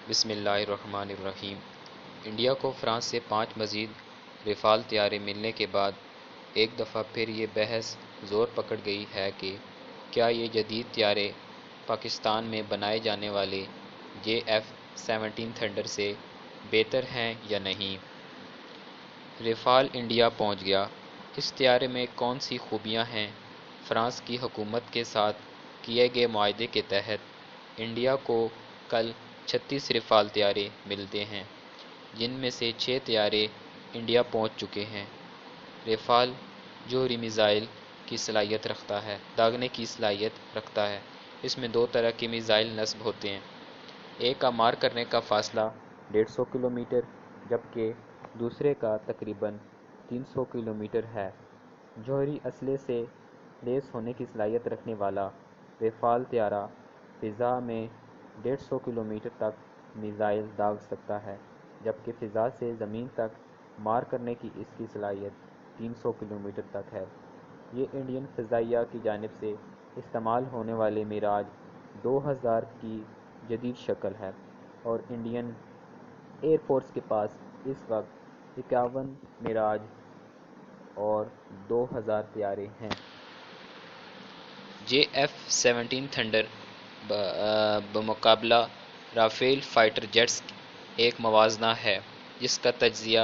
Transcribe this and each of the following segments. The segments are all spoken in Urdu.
بسم اللہ الرحمن الرحیم۔ انڈیا کو فرانس سے 5 مزید رفال طیارے ملنے کے بعد ایک دفعہ پھر یہ بحث زور پکڑ گئی ہے کہ کیا یہ جدید طیارے پاکستان میں بنائے جانے والے JF-17 تھنڈر سے بہتر ہیں یا نہیں۔ رفال انڈیا پہنچ گیا۔ اس طیارے میں کون سی خوبیاں ہیں؟ فرانس کی حکومت کے ساتھ کیے گئے معاہدے کے تحت انڈیا کو کل 36 رفال طیارے ملتے ہیں، جن میں سے 6 طیارے انڈیا پہنچ چکے ہیں۔ رفال جوہری میزائل کی صلاحیت رکھتا ہے، داغنے کی صلاحیت رکھتا ہے۔ اس میں 2 طرح کے میزائل نصب ہوتے ہیں، ایک کا مار کرنے کا فاصلہ 150 کلومیٹر جبکہ دوسرے کا تقریباً 300 کلومیٹر ہے۔ جوہری اسلحے سے لیس ہونے کی صلاحیت رکھنے والا رفال طیارہ فضا میں 150 کلومیٹر تک میزائل داغ سکتا ہے، جبکہ فضا سے زمین تک مار کرنے کی اس کی صلاحیت 300 کلومیٹر تک ہے۔ یہ انڈین فضائیہ کی جانب سے استعمال ہونے والے میراج 2000 کی جدید شکل ہے اور انڈین ایئر فورس کے پاس اس وقت 51 میراج اور 2000 طیارے ہیں۔ JF-17 تھنڈر بمقابلہ رافیل فائٹر جیٹس ایک موازنہ ہے جس کا تجزیہ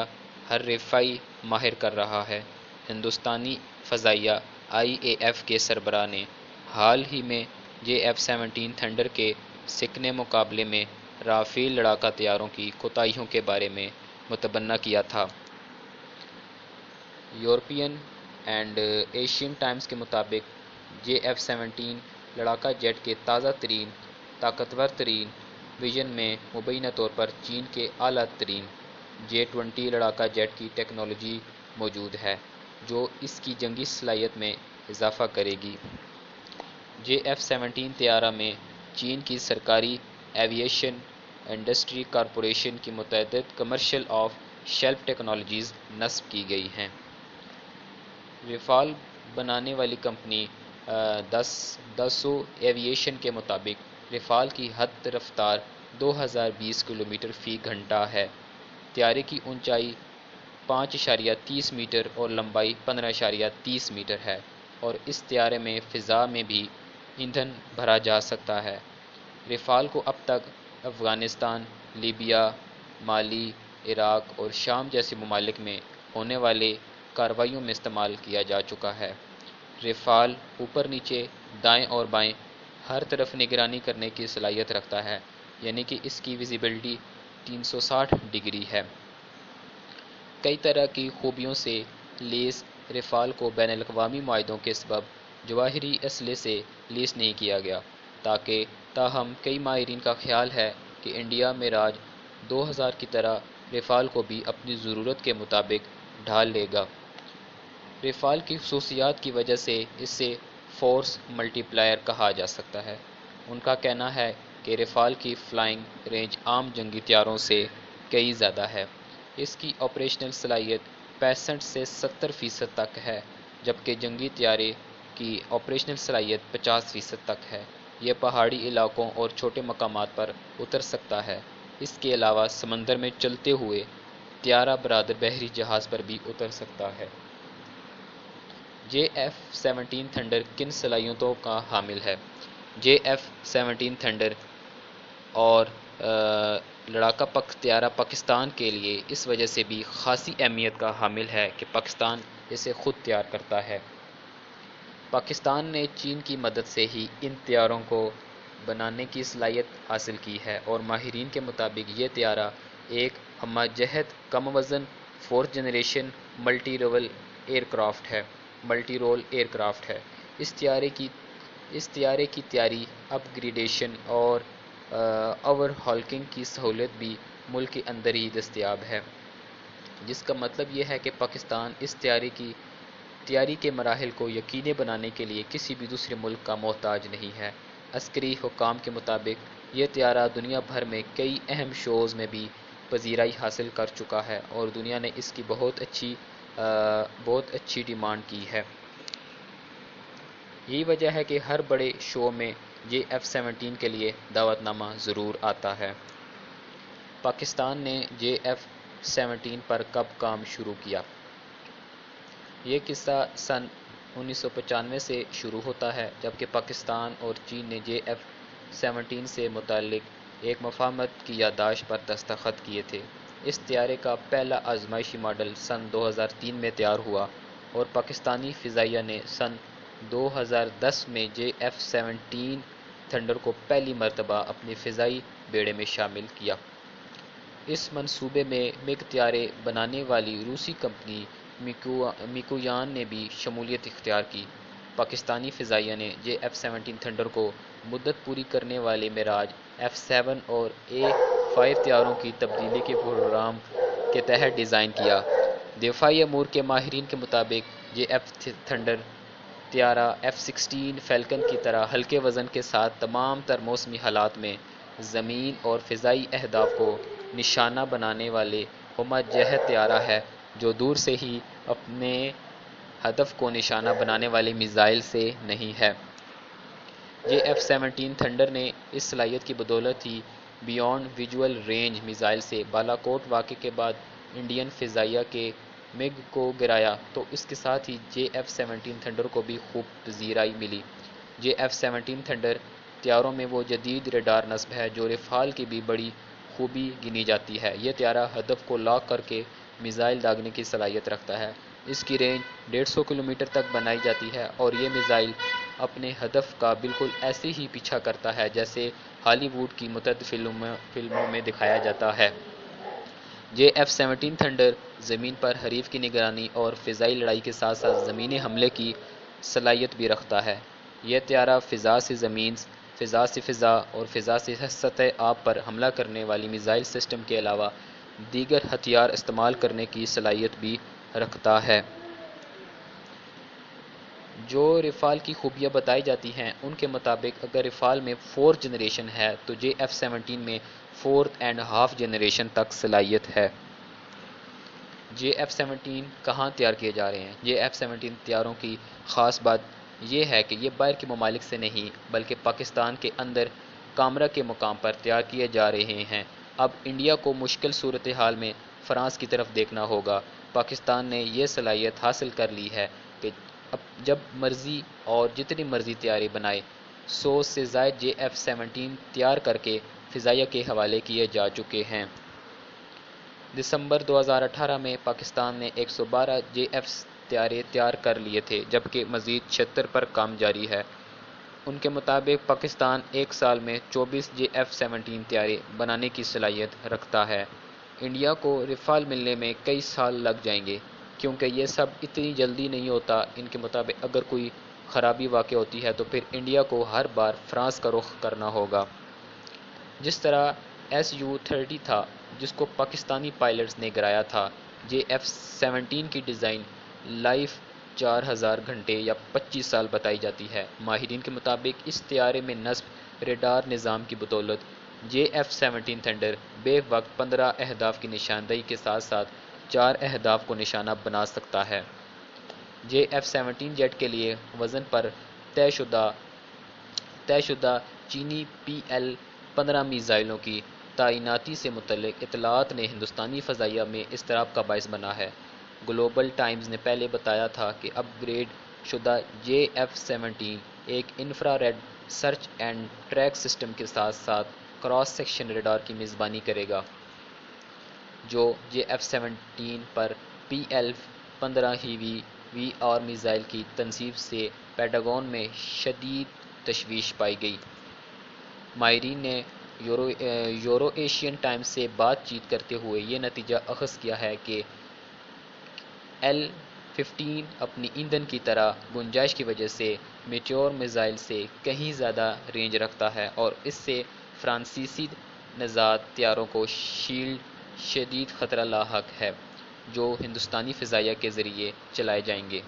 ہر رفائی ماہر کر رہا ہے۔ ہندوستانی فضائیہ IAF کے سربراہ نے حال ہی میں JF-17 تھنڈر کے سکنے مقابلے میں رافیل لڑاکا طیاروں کی کوتاہیوں کے بارے میں متنبہ کیا تھا۔ یورپین اینڈ ایشین ٹائمز کے مطابق JF-17 لڑاکا جیٹ کے تازہ ترین، طاقتور ترین ورژن میں مبینہ طور پر چین کے اعلیٰ ترین J-20 لڑاکا جیٹ کی ٹیکنالوجی موجود ہے، جو اس کی جنگی صلاحیت میں اضافہ کرے گی۔ JF-17 طیارہ میں چین کی سرکاری ایوییشن انڈسٹری کارپوریشن کی متعدد کمرشل آف شیلف ٹیکنالوجیز نصب کی گئی ہیں۔ رفال بنانے والی کمپنی داسو ایوییشن کے مطابق رفال کی حد رفتار 2020 کلومیٹر فی گھنٹہ ہے۔ طیارے کی اونچائی 5.30 میٹر اور لمبائی 15.30 میٹر ہے اور اس طیارے میں فضا میں بھی ایندھن بھرا جا سکتا ہے۔ رفال کو اب تک افغانستان، لیبیا، مالی، عراق اور شام جیسے ممالک میں ہونے والے کارروائیوں میں استعمال کیا جا چکا ہے۔ رفال اوپر نیچے، دائیں اور بائیں ہر طرف نگرانی کرنے کی صلاحیت رکھتا ہے، یعنی کہ اس کی ویزیبلٹی 360 ڈگری ہے۔ کئی طرح کی خوبیوں سے لیس رفال کو بین الاقوامی معاہدوں کے سبب جوہری اسلحے سے لیس نہیں کیا گیا، تاہم کئی ماہرین کا خیال ہے کہ انڈیا میراج 2000 کی طرح رفال کو بھی اپنی ضرورت کے مطابق ڈھال لے گا۔ رفال کی خصوصیات کی وجہ سے اسے فورس ملٹی پلائر کہا جا سکتا ہے۔ ان کا کہنا ہے کہ رفال کی فلائنگ رینج عام جنگی طیاروں سے کئی زیادہ ہے۔ اس کی آپریشنل صلاحیت 65 سے 70% تک ہے، جبکہ جنگی طیارے کی آپریشنل صلاحیت 50% تک ہے۔ یہ پہاڑی علاقوں اور چھوٹے مقامات پر اتر سکتا ہے۔ اس کے علاوہ سمندر میں چلتے ہوئے طیارہ بردار بحری جہاز پر بھی اتر سکتا ہے۔ JF-17 تھنڈر کن صلاحیتوں کا حامل ہے؟ JF-17 تھنڈر اور لڑاکا طیارہ پاکستان کے لیے اس وجہ سے بھی خاصی اہمیت کا حامل ہے کہ پاکستان اسے خود تیار کرتا ہے۔ پاکستان نے چین کی مدد سے ہی ان طیاروں کو بنانے کی صلاحیت حاصل کی ہے اور ماہرین کے مطابق یہ طیارہ ایک ہمہ جہت کم وزن 4th generation multi role aircraft ہے۔ اس طیارے کی تیاری، اپ گریڈیشن اور اوور ہالنگ کی سہولت بھی ملک کے اندر ہی دستیاب ہے، جس کا مطلب یہ ہے کہ پاکستان اس تیاری کے مراحل کو یقینی بنانے کے لیے کسی بھی دوسرے ملک کا محتاج نہیں ہے۔ عسکری حکام کے مطابق یہ طیارہ دنیا بھر میں کئی اہم شوز میں بھی پذیرائی حاصل کر چکا ہے اور دنیا نے اس کی بہت اچھی ڈیمانڈ کی ہے۔ یہی وجہ ہے کہ ہر بڑے شو میں JF-17 کے لیے دعوت نامہ ضرور آتا ہے۔ پاکستان نے JF-17 پر کب کام شروع کیا؟ یہ قصہ سن 1995 سے شروع ہوتا ہے جبکہ پاکستان اور چین نے JF-17 سے متعلق ایک مفاہمت کی یادداشت پر دستخط کیے تھے۔ اس طیارے کا پہلا آزمائشی ماڈل سن 2003 میں تیار ہوا اور پاکستانی فضائیہ نے سن 2010 میں JF-17 تھنڈر کو پہلی مرتبہ اپنے فضائی بیڑے میں شامل کیا۔ اس منصوبے میں MiG طیارے بنانے والی روسی کمپنی میکویان نے بھی شمولیت اختیار کی۔ پاکستانی فضائیہ نے JF-17 تھنڈر کو مدت پوری کرنے والے معراج F-7 اور A-5 طیاروں کی تبدیلی کے پروگرام کے تحت ڈیزائن کیا۔ دفاعی امور کے ماہرین کے مطابق JF تھنڈر طیارہ F-16 فیلکن کی طرح ہلکے وزن کے ساتھ تمام تر موسمی حالات میں زمین اور فضائی اہداف کو نشانہ بنانے والے ہمہ جہت طیارہ ہے جو دور سے ہی اپنے ہدف کو نشانہ بنانے والے میزائل سے نہیں ہے۔ JF-17 تھنڈر نے اس صلاحیت کی بدولت ہی بیونڈ ویژول رینج میزائل سے بالاکوٹ واقعے کے بعد انڈین فضائیہ کے MiG کو گرایا تو اس کے ساتھ ہی JF-17 تھنڈر کو بھی خوب پذیرائی ملی۔ JF-17 تھنڈر طیاروں میں وہ جدید ریڈار نصب ہے جو رفال کی بھی بڑی خوبی گنی جاتی ہے۔ یہ طیارہ ہدف کو لاک کر کے میزائل داغنے کی صلاحیت رکھتا ہے۔ اس کی رینج 150 کلومیٹر تک بنائی جاتی ہے اور یہ میزائل اپنے ہدف کا بالکل ایسے ہی پیچھا کرتا ہے جیسے ہالی ووڈ کی متعدد فلموں میں دکھایا جاتا ہے۔ JF-17 تھنڈر زمین پر حریف کی نگرانی اور فضائی لڑائی کے ساتھ ساتھ زمینی حملے کی صلاحیت بھی رکھتا ہے۔ یہ طیارہ فضا سے زمین، فضا سے فضا اور فضا سے سطح آب پر حملہ کرنے والی میزائل سسٹم کے علاوہ دیگر ہتھیار استعمال کرنے کی صلاحیت بھی رکھتا ہے۔ جو رفال کی خوبیاں بتائی جاتی ہیں ان کے مطابق اگر رفال میں 4 جنریشن ہے تو JF-17 میں 4 اینڈ ہاف جنریشن تک صلاحیت ہے۔ JF-17 کہاں تیار کیے جا رہے ہیں؟ JF-17 طیاروں کی خاص بات یہ ہے کہ یہ باہر کے ممالک سے نہیں بلکہ پاکستان کے اندر کامرہ کے مقام پر تیار کیے جا رہے ہیں۔ اب انڈیا کو مشکل صورتحال میں فرانس کی طرف دیکھنا ہوگا۔ پاکستان نے یہ صلاحیت حاصل کر لی ہے کہ اب جب مرضی اور جتنی مرضی طیارے بنائے 100 سے زائد JF-17 تیار کر کے فضائیہ کے حوالے کیے جا چکے ہیں۔ دسمبر 2018 میں پاکستان نے 112 JF طیارے تیار کر لیے تھے جبکہ مزید 76 پر کام جاری ہے۔ ان کے مطابق پاکستان ایک سال میں 24 JF-17 طیارے بنانے کی صلاحیت رکھتا ہے۔ انڈیا کو رفال ملنے میں کئی سال لگ جائیں گے کیونکہ یہ سب اتنی جلدی نہیں ہوتا۔ ان کے مطابق اگر کوئی خرابی واقع ہوتی ہے تو پھر انڈیا کو ہر بار فرانس کا رخ کرنا ہوگا۔ جس طرح Su-30 تھا جس کو پاکستانی پائلٹس نے گرایا تھا۔ JF-17 کی ڈیزائن لائف 4000 گھنٹے یا 25 سال بتائی جاتی ہے۔ ماہرین کے مطابق اس طیارے میں نصب ریڈار نظام کی بدولت JF-17 تھنڈر بے وقت 15 اہداف کی نشاندہی کے ساتھ ساتھ 4 اہداف کو نشانہ بنا سکتا ہے۔ JF-17 جیٹ کے لیے وزن پر طے شدہ چینی PL-15 میزائلوں کی تعیناتی سے متعلق اطلاعات نے ہندوستانی فضائیہ میں اضطراب کا باعث بنا ہے۔ گلوبل ٹائمز نے پہلے بتایا تھا کہ اپ گریڈ شدہ JF-17 ایک infrared search and track system کے ساتھ ساتھ کراس سیکشن ریڈار کی میزبانی کرے گا جو JF-17 پر PL-15 ہیوی VR میزائل کی تنصیب سے پینٹاگون میں شدید تشویش پائی گئی۔ ماہرین نے یورو ایشین ٹائمز سے بات چیت کرتے ہوئے یہ نتیجہ اخذ کیا ہے کہ L-15 اپنی ایندھن کی طرح گنجائش کی وجہ سے میٹیور میزائل سے کہیں زیادہ رینج رکھتا ہے اور اس سے فرانسیسی نژاد طیاروں کو شدید خطرہ لاحق ہے جو ہندوستانی فضائیہ کے ذریعے چلائے جائیں گے۔